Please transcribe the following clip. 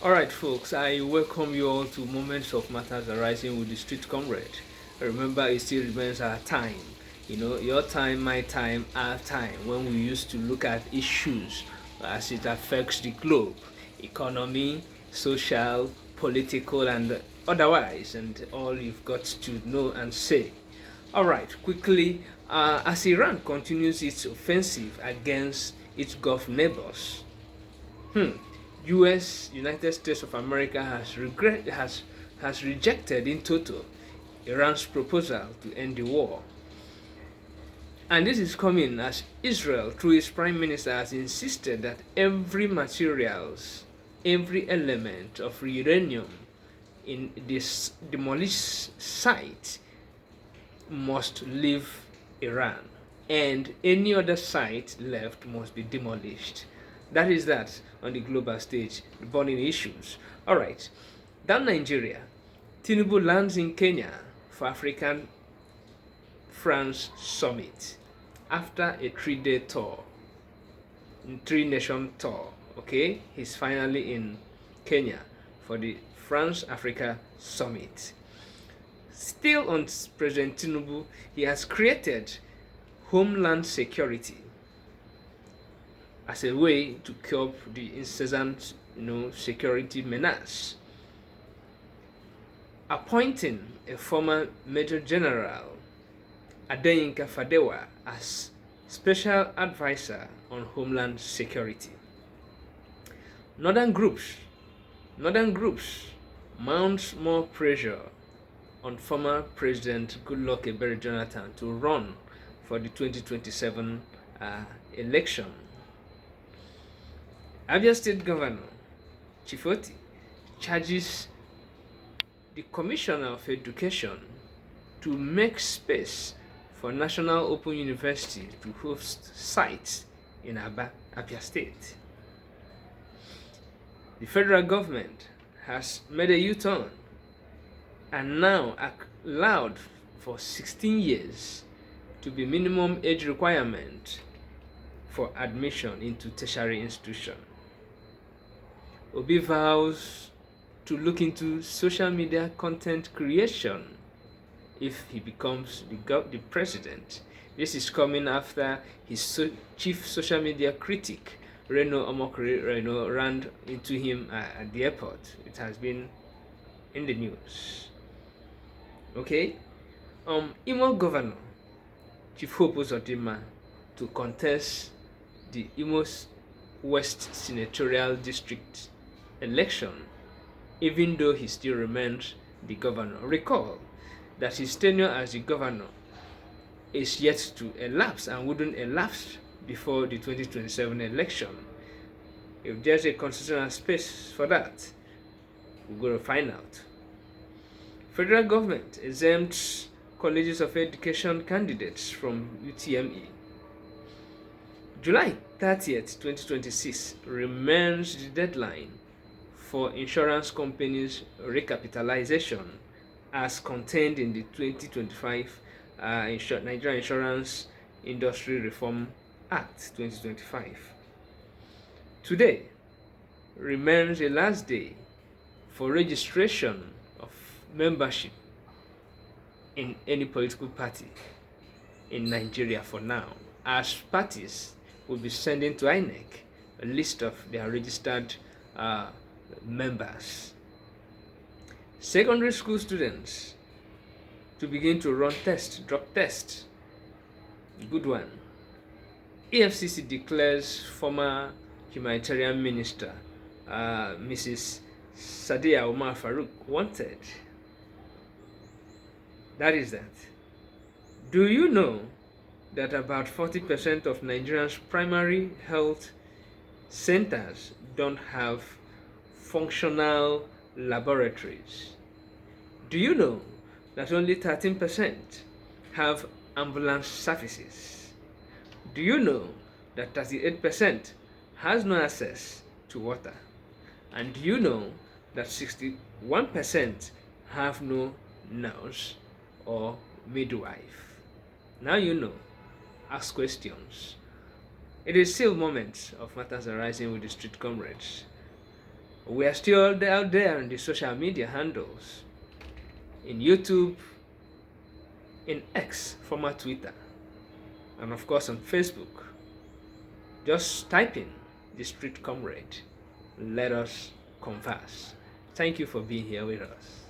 Alright, folks, I welcome you all to Moments of Matters Arising with the Street Comrade. Remember, it still remains our time. Your time, my time, our time, when we used to look at issues as it affects the globe, economy, social, political, and otherwise, and all you've got to know and say. Alright, quickly, as Iran continues its offensive against its Gulf neighbors, U.S. United States of America has rejected in total Iran's proposal to end the war. And this is coming as Israel, through its prime minister, has insisted that every materials, every element of uranium in this demolished site must leave Iran, and any other site left must be demolished. That is that on the global stage, the burning issues. All right, down Nigeria, Tinubu lands in Kenya for African France Summit after a 3-day tour, 3-nation tour. Okay, he's finally in Kenya for the France Africa Summit. Still on President Tinubu, he has created Homeland Security as a way to curb the incessant, security menace, appointing a former Major General Adeyinka Fadewa as Special Advisor on Homeland Security. Northern groups mount more pressure on former President Goodluck Ebele Jonathan to run for the 2027 election. Abia State Governor Chifoti charges the Commissioner of Education to make space for National Open University to host sites in Abia State. The federal government has made a U-turn and now allowed for 16 years to be minimum age requirement for admission into tertiary institution. Obi vows to look into social media content creation if he becomes the president. This is coming after his chief social media critic, Reno Omokri, ran into him at the airport. It has been in the news. Okay, Imo Governor Chief Hope Uzodinma to contest the Imo West Senatorial District election, even though he still remains the governor. Recall that his tenure as the governor is yet to elapse and wouldn't elapse before the 2027 election. If there's a constitutional space for that, we're going to find out. Federal government exempts colleges of education candidates from UTME. July 30th, 2026 remains the deadline for insurance companies' recapitalization as contained in the 2025 Nigeria Insurance Industry Reform Act 2025. Today remains the last day for registration of membership in any political party in Nigeria for now, as parties will be sending to INEC a list of their registered members. Secondary school students to begin to run drug tests. Good one. EFCC declares former humanitarian minister Mrs. Sadia Omar Farouk wanted. That is that. Do you know that about 40% of Nigerians' primary health centers don't have functional laboratories? Do you know that only 13% have ambulance services? Do you know that 38% has no access to water? And do you know that 61% have no nurse or midwife? Now you know. Ask questions. It is still moments of matters arising with the street comrades. We are still out there on the social media handles, in YouTube, in X, former Twitter, and of course on Facebook. Just type in the Street Comrade. Let us converse. Thank you for being here with us.